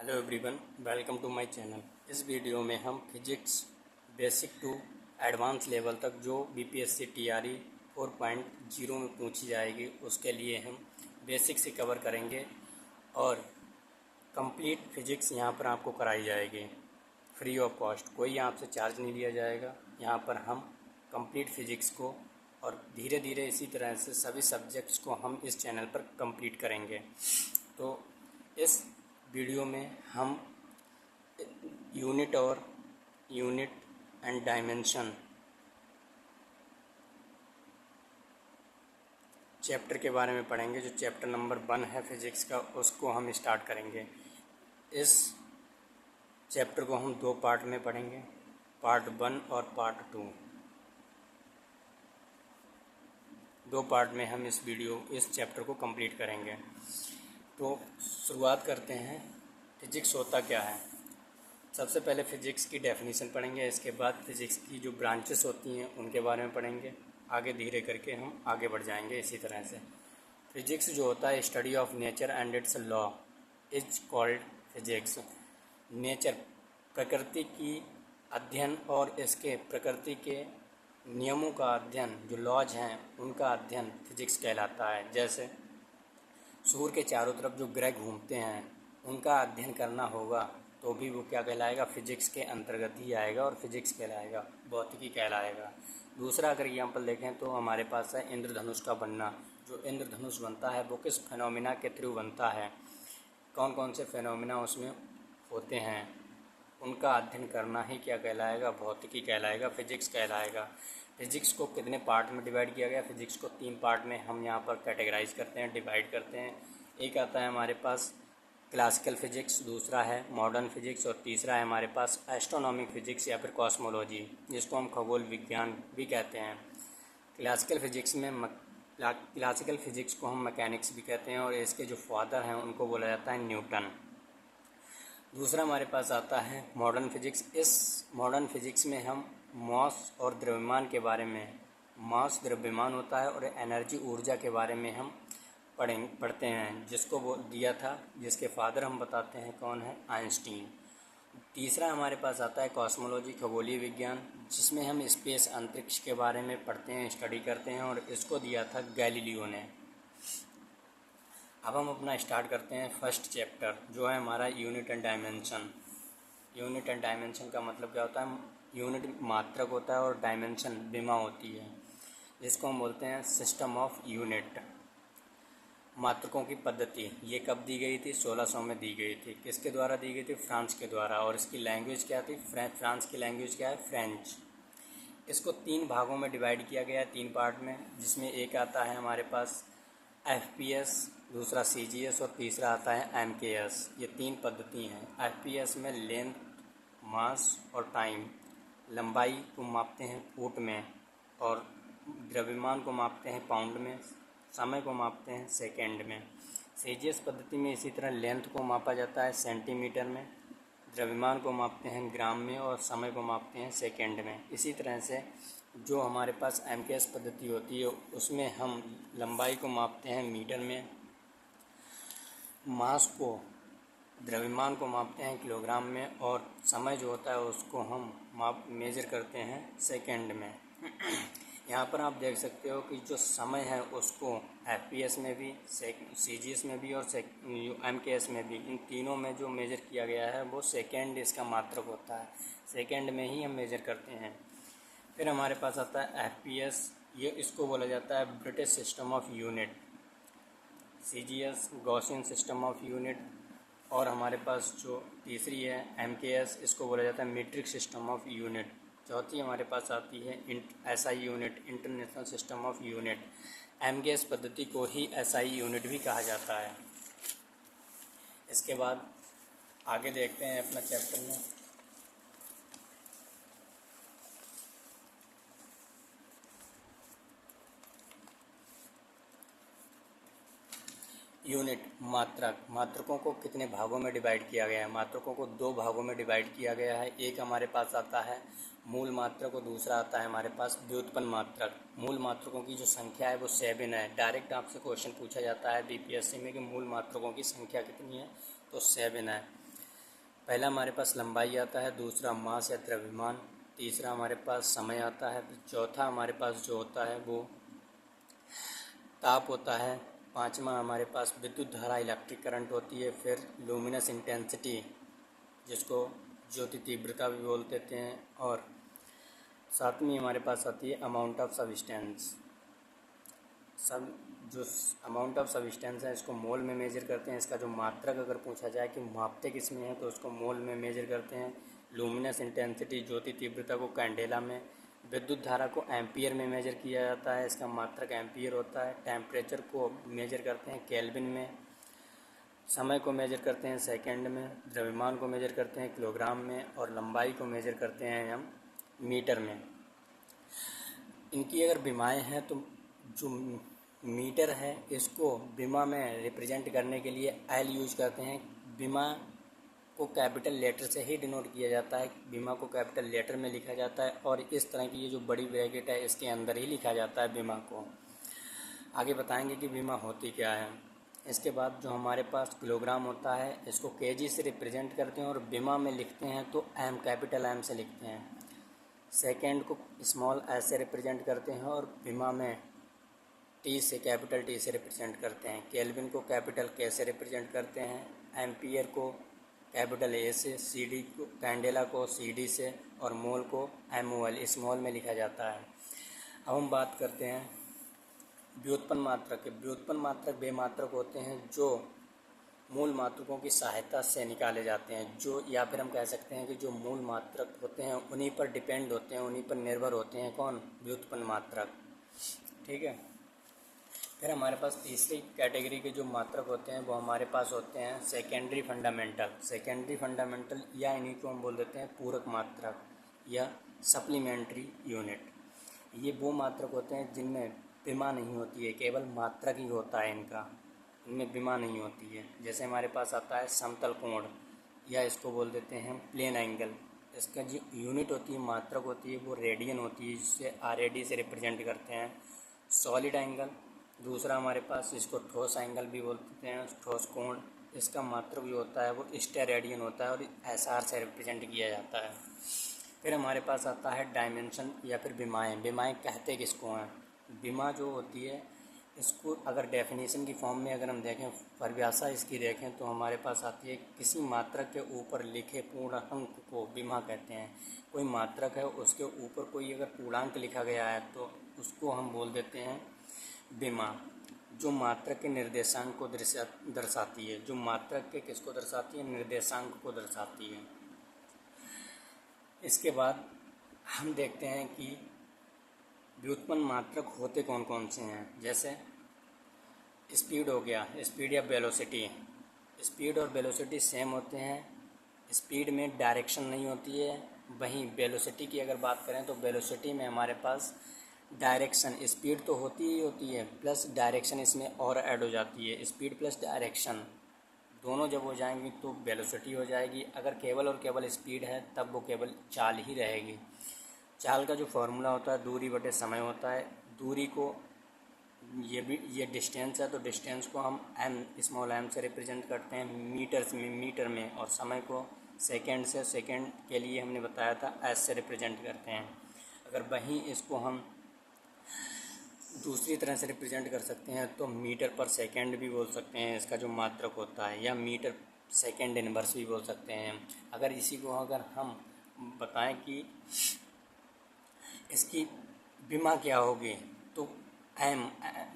Hello everyone, welcome to my channel. इस video में हम physics basic to advance level तक जो बीपीएससी टीआरई 4.0 में पूछी जाएगी उसके लिए हम बेसिक से कवर करेंगे और कंप्लीट फिजिक्स यहाँ पर आपको कराई जाएगी फ्री ऑफ कॉस्ट। कोई यहाँ से चार्ज नहीं लिया जाएगा। यहाँ पर हम कंप्लीट फिजिक्स को और धीरे धीरे इसी तरह से सभी सब्जेक्ट्स को हम इस चैनल पर कंप्लीट करेंगे। तो इस वीडियो में हम यूनिट एंड डायमेंशन चैप्टर के बारे में पढ़ेंगे। जो चैप्टर नंबर 1 है फिजिक्स का, उसको हम स्टार्ट करेंगे। इस चैप्टर को हम 2 पार्ट में पढ़ेंगे, पार्ट 1 और पार्ट 2। 2 पार्ट में हम इस चैप्टर को कंप्लीट करेंगे। तो शुरुआत करते हैं। फिजिक्स होता क्या है? सबसे पहले फिजिक्स की डेफिनेशन पढ़ेंगे, इसके बाद फिजिक्स की जो ब्रांचेस होती हैं उनके बारे में पढ़ेंगे। आगे धीरे करके हम आगे बढ़ जाएंगे। इसी तरह से फिजिक्स जो होता है, study of nature and it's law is called physics. Nature, प्रकृति की अध्ययन और इसके प्रकृति के नियमों का अध्ययन, जो लॉज हैं उनका अध्ययन फिजिक्स कहलाता है। जैसे सूर्य के चारों तरफ जो ग्रह घूमते हैं उनका अध्ययन करना होगा तो भी वो क्या कहलाएगा? फिजिक्स के अंतर्गत ही आएगा और फिजिक्स कहलाएगा, भौतिकी कहलाएगा। दूसरा अगर एग्जाम्पल देखें तो हमारे पास है इंद्रधनुष का बनना। जो इंद्रधनुष बनता है वो किस फिनोमिना के थ्रू बनता है, कौन कौन से फिनोमिना उसमें होते हैं, उनका अध्ययन करना ही क्या कहलाएगा? भौतिकी कहलाएगा, फिजिक्स कहलाएगा। फिजिक्स को कितने पार्ट में डिवाइड किया गया? फिजिक्स को 3 पार्ट में हम यहाँ पर कैटेगराइज करते हैं, डिवाइड करते हैं। एक आता है हमारे पास क्लासिकल फिजिक्स, दूसरा है मॉडर्न फिजिक्स और तीसरा है हमारे पास एस्ट्रोनॉमिक फिजिक्स या फिर कॉस्मोलॉजी, जिसको हम खगोल विज्ञान भी कहते हैं। क्लासिकल फिजिक्स को हम मैकेनिक्स भी कहते हैं और इसके जो फादर हैं उनको बोला जाता है न्यूटन। दूसरा हमारे पास आता है मॉडर्न फिजिक्स। इस मॉडर्न फिजिक्स में हम मास और द्रव्यमान के बारे में, मास द्रव्यमान होता है और एनर्जी ऊर्जा के बारे में हम पढ़ते हैं, जिसको वो दिया था, जिसके फादर हम बताते हैं कौन है? आइंस्टीन। तीसरा हमारे पास आता है कॉस्मोलॉजी, खगोलीय विज्ञान, जिसमें हम स्पेस, अंतरिक्ष के बारे में पढ़ते हैं, स्टडी करते हैं और इसको दिया था गैलीलियो ने। अब हम अपना स्टार्ट करते हैं फर्स्ट चैप्टर, जो है हमारा unit and dimension. Unit and dimension का मतलब क्या होता है? यूनिट मात्रक होता है और डायमेंशन विमा होती है, जिसको हम बोलते हैं सिस्टम ऑफ यूनिट। मात्रकों की पद्धति ये कब दी गई थी? 1600 में दी गई थी। किसके द्वारा दी गई थी? फ्रांस के द्वारा। और इसकी लैंग्वेज क्या थी? फ्रांस की लैंग्वेज क्या है? फ्रेंच। इसको 3 भागों में डिवाइड किया गया है, 3 पार्ट में, जिसमें एक आता है हमारे पास FPS, दूसरा CGS और तीसरा आता है MKS। ये 3 पद्धति हैं। FPS में लेंथ, मास और टाइम, लंबाई को मापते हैं फुट में और द्रव्यमान को मापते हैं पाउंड में, समय को मापते हैं सेकंड में। CGS पद्धति में इसी तरह लेंथ को मापा जाता है सेंटीमीटर में, द्रव्यमान को मापते हैं ग्राम में और समय को मापते हैं सेकंड में। इसी तरह से जो हमारे पास MKS पद्धति होती है उसमें हम लंबाई को मापते हैं मीटर में, मास को, द्रव्यमान को मापते हैं किलोग्राम में और समय जो होता है उसको हम मेजर करते हैं सेकंड में। यहाँ पर आप देख सकते हो कि जो समय है उसको FPS में भी, CGS में भी और MKS में भी, इन तीनों में जो मेजर किया गया है वो सेकंड इसका मात्रक होता है। सेकंड में ही हम मेजर करते हैं। फिर हमारे पास आता है FPS, ये इसको बोला जाता है British system of unit. CGS Gaussian system of unit. और हमारे पास जो तीसरी है MKS, इसको बोला जाता है मीट्रिक सिस्टम ऑफ यूनिट। चौथी हमारे पास आती है SI unit, international system of unit. MKS पद्धति को ही SI यूनिट भी कहा जाता है। इसके बाद आगे देखते हैं अपना चैप्टर में। यूनिट, मात्रक। मात्रकों को कितने भागों में डिवाइड किया गया है? मात्रकों को 2 भागों में डिवाइड किया गया है। एक हमारे पास आता है मूल मात्रक और दूसरा आता है हमारे पास व्युत्पन्न मात्रक। मूल मात्रकों की जो संख्या है वो 7 है। डायरेक्ट आपसे क्वेश्चन पूछा जाता है BPSC में कि मूल मात्रकों की संख्या कितनी है, तो 7 है। पहला हमारे पास लंबाई आता है, दूसरा मास या द्रव्यमान, तीसरा हमारे पास समय आता है, चौथा हमारे पास जो होता है वो ताप होता है, पांचवा हमारे पास विद्युत धारा इलेक्ट्रिक करंट होती है, फिर लुमिनस इंटेंसिटी जिसको ज्योति तीव्रता भी बोल देते हैं, और सातवीं हमारे पास आती है अमाउंट ऑफ सब्सटेंस। सब जो अमाउंट ऑफ सब्सटेंस है इसको मोल में मेजर करते हैं। इसका जो मात्रक अगर पूछा जाए कि मापते किस में है तो उसको मोल में मेजर करते हैं। लुमिनस इंटेंसिटी ज्योति तीव्रता को कैंडेला में, विद्युत धारा को एम्पियर में मेजर किया जाता है, इसका मात्रक एम्पियर होता है। टेम्परेचर को मेजर करते हैं केल्विन में, समय को मेजर करते हैं सेकंड में, द्रव्यमान को मेजर करते हैं किलोग्राम में, और लंबाई को मेजर करते हैं हम मीटर में। इनकी अगर विमाएँ हैं तो जो मीटर है इसको विमा में रिप्रेजेंट करने के लिए एल यूज करते हैं। विमा को कैपिटल लेटर से ही डिनोट किया जाता है, विमा को कैपिटल लेटर में लिखा जाता है, और इस तरह की ये जो बड़ी ब्रैकेट है इसके अंदर ही लिखा जाता है विमा को। आगे बताएंगे कि विमा होती क्या है। इसके बाद जो हमारे पास किलोग्राम होता है इसको केजी से रिप्रेजेंट करते हैं, और विमा में लिखते हैं तो एम, कैपिटल एम से लिखते हैं। सेकेंड को स्मॉल एस से रिप्रेजेंट करते हैं, और विमा में टी से, कैपिटल टी से रिप्रेजेंट करते हैं। केल्विन को कैपिटल के से रिप्रेजेंट करते हैं, एम्पियर को कैपिटल ए से, सी डी को, कैंडेला को सी डी से, और मोल को एम ओ एल स्मॉल में लिखा जाता है। अब हम बात करते हैं व्युत्पन्न मात्रक के। व्युत्पन्न मात्रक वे मात्रक होते हैं जो मूल मात्रकों की सहायता से निकाले जाते हैं, जो, या फिर हम कह सकते हैं कि जो मूल मात्रक होते हैं उन्हीं पर डिपेंड होते हैं, उन्हीं पर निर्भर होते हैं। कौन? व्युत्पन्न मात्रक। ठीक है। फिर हमारे पास तीसरी कैटेगरी के जो मात्रक होते हैं वो हमारे पास होते हैं सेकेंडरी फंडामेंटल। सेकेंडरी फंडामेंटल या इन्हीं को हम बोल देते हैं पूरक मात्रक या सप्लीमेंट्री यूनिट। ये वो मात्रक होते हैं जिनमें विमा नहीं होती है, केवल मात्रक ही होता है इनमें विमा नहीं होती है। जैसे हमारे पास आता है समतल कोण, या इसको बोल देते हैं प्लेन एंगल। इसका जो यूनिट होती है, मात्रक होती है, वो रेडियन होती है, जिससे RAD से रिप्रेजेंट करते हैं। सॉलिड एंगल, दूसरा हमारे पास इसको ठोस एंगल भी बोलते हैं, ठोस कोण। इसका मात्रक जो होता है वो स्टेरेडियन होता है, और SR से रिप्रेजेंट किया जाता है। फिर हमारे पास आता है डायमेंशन या फिर विमाएँ। विमाएँ कहते किसको हैं? विमा जो होती है इसको अगर डेफिनेशन की फॉर्म में अगर हम देखें, परिभाषा इसकी देखें तो हमारे पास आती है किसी मात्रक के ऊपर लिखे पूर्णांक को विमा कहते हैं। कोई मात्रक है उसके ऊपर कोई अगर पूर्णांक लिखा गया है तो उसको हम बोल देते हैं विमा, जो मात्रक के निर्देशांक को दर्शाती है। जो मात्रक के किसको दर्शाती है? निर्देशांक को दर्शाती है। इसके बाद हम देखते हैं कि व्युत्पन्न मात्रक होते कौन कौन से हैं। जैसे स्पीड हो गया, स्पीड या वेलोसिटी। स्पीड और वेलोसिटी सेम होते हैं, स्पीड में डायरेक्शन नहीं होती है। वहीं वेलोसिटी की अगर बात करें तो वेलोसिटी में हमारे पास डायरेक्शन, स्पीड तो होती ही होती है प्लस डायरेक्शन इसमें और ऐड हो जाती है। स्पीड प्लस डायरेक्शन दोनों जब हो जाएंगी तो वेलोसिटी हो जाएगी। अगर केवल और केवल स्पीड है तब वो केवल चाल ही रहेगी। चाल का जो फॉर्मूला होता है दूरी बटे समय होता है। दूरी को ये डिस्टेंस है तो डिस्टेंस को हम एम, स्मॉल एम से रिप्रेजेंट करते हैं मीटर में, और समय को सेकंड से, सेकंड के लिए हमने बताया था एस से रिप्रेजेंट करते हैं। अगर वहीं इसको हम दूसरी तरह से रिप्रेजेंट कर सकते हैं तो मीटर पर सेकंड भी बोल सकते हैं इसका जो मात्रक होता है, या मीटर सेकंड इनवर्स भी बोल सकते हैं। अगर इसी को अगर हम बताएं कि इसकी विमा क्या होगी तो एम,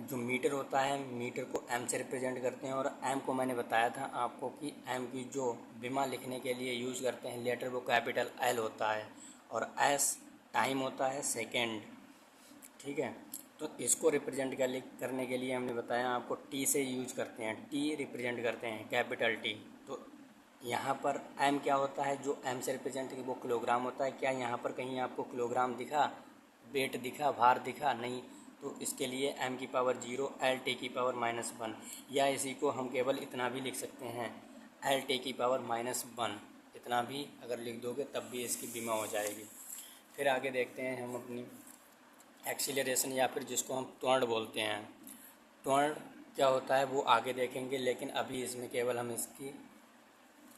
जो मीटर होता है मीटर को एम से रिप्रेजेंट करते हैं, और एम को मैंने बताया था आपको कि एम की जो विमा लिखने के लिए यूज़ करते हैं लेटर वो कैपिटल एल होता है, और एस टाइम होता है सेकंड। ठीक है। तो इसको रिप्रेजेंट करने के लिए हमने बताया आपको टी से यूज करते हैं, टी रिप्रेजेंट करते हैं कैपिटल टी। तो यहाँ पर एम क्या होता है? जो एम से रिप्रेजेंट वो किलोग्राम होता है। क्या यहाँ पर कहीं आपको किलोग्राम दिखा, वेट दिखा, भार दिखा? नहीं। तो इसके लिए एम की पावर 0 एल टी की पावर -1, या इसी को हम केवल इतना भी लिख सकते हैं एल टी की पावर -1। इतना भी अगर लिख दोगे तब भी इसकी विमा हो जाएगी। फिर आगे देखते हैं हम अपनी एक्सीलरेशन, या फिर जिसको हम त्वरण बोलते हैं। त्वरण क्या होता है वो आगे देखेंगे, लेकिन अभी इसमें केवल हम इसकी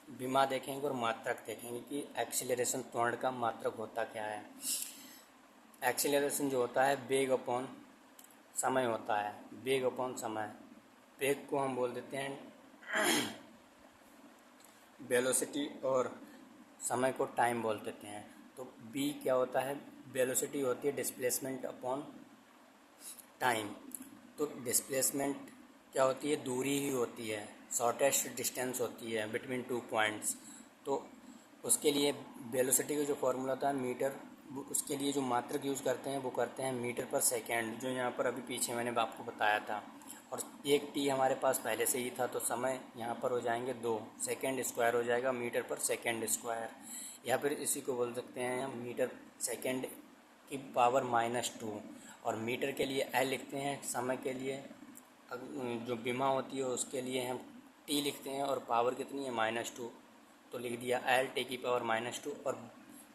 विमा देखेंगे और मात्रक देखेंगे कि एक्सीलरेशन त्वरण का मात्रक होता क्या है। एक्सीलरेशन जो होता है वेग अपॉन समय होता है, वेग अपॉन समय। वेग को हम बोल देते हैं वेलोसिटी और समय को टाइम बोल देते हैं। तो बी क्या होता है, वेलोसिटी होती है डिस्प्लेसमेंट अपॉन टाइम। तो डिस्प्लेसमेंट क्या होती है, दूरी ही होती है, शॉर्टेस्ट डिस्टेंस होती है बिटवीन टू पॉइंट्स। तो उसके लिए वेलोसिटी का जो फॉर्मूला होता है मीटर, उसके लिए जो मात्रक यूज़ करते हैं वो करते हैं मीटर पर सेकेंड, जो यहाँ पर अभी पीछे मैंने आपको बताया था। और एक टी हमारे पास पहले से ही था, तो समय यहाँ पर हो जाएंगे 2, सेकेंड स्क्वायर हो जाएगा मीटर पर सेकेंड स्क्वायर, या फिर इसी को बोल सकते हैं हम मीटर सेकेंड की पावर -2। और मीटर के लिए एल लिखते हैं, समय के लिए जो विमा होती है उसके लिए हम टी लिखते हैं, और पावर कितनी है -2, तो लिख दिया एल टी की पावर -2। और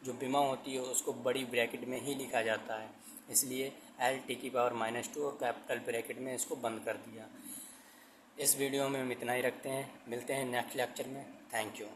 जो विमा होती है उसको बड़ी ब्रैकेट में ही लिखा जाता है, इसलिए एल टी की पावर -2 और कैपिटल ब्रैकेट में इसको बंद कर दिया। इस वीडियो में हम इतना ही रखते हैं, मिलते हैं नेक्स्ट लेक्चर में। Thank you.